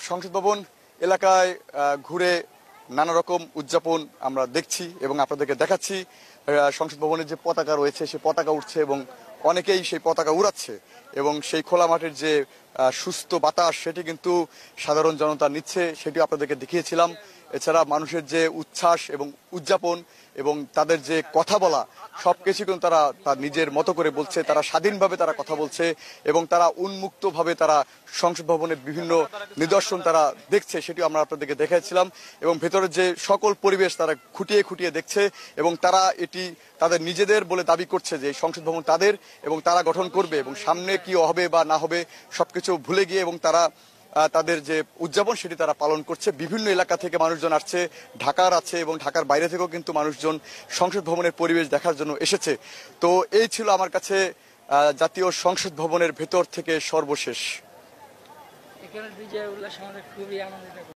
সংসদ ভবন এলাকায় ঘুরে নানা রকম উদযাপন আমরা দেখছি এবং আপনাদেরকে দেখাচ্ছি। সংসদ ভবনের যে পতাকা রয়েছে সেই পতাকা উঠছে এবং অনেকেই সেই পতাকা উড়াচ্ছে এবং সেই খোলা মাঠের যে সুস্থ বাতাস সেটি কিন্তু সাধারণ জনতা নিচ্ছে, সেটি আপনাদেরকে দেখিয়েছিলাম। এছাড়া মানুষের যে উচ্ছ্বাস এবং উদযাপন এবং তাদের যে কথা বলা সবকিছু কিন্তু তারা তার নিজের মতো করে বলছে, তারা স্বাধীনভাবে তারা কথা বলছে এবং তারা উন্মুক্তভাবে তারা সংসদ ভবনের বিভিন্ন নিদর্শন তারা দেখছে, সেটি আমরা আপনাদেরকে দেখাচ্ছিলাম। এবং ভেতরের যে সকল পরিবেশ তারা খুঁটিয়ে খুঁটিয়ে দেখছে এবং তারা এটি তাদের নিজেদের বলে দাবি করছে যে সংসদ ভবন তাদের এবং তারা গঠন করবে এবং সামনে কি হবে বা না হবে সবকিছু ভুলে গিয়ে এবং তারা তাদের যে উদযাপন সেটি তারা পালন করছে। বিভিন্ন এলাকা থেকে মানুষজন আসছে, ঢাকার আছে এবং ঢাকার বাইরে থেকেও কিন্তু মানুষজন সংসদ ভবনের পরিবেশ দেখার জন্য এসেছে। তো এই ছিল আমার কাছে জাতীয় সংসদ ভবনের ভেতর থেকে সর্বশেষ। এখানে বিজয় উল্লাস আমাদের খুবই আনন্দিত।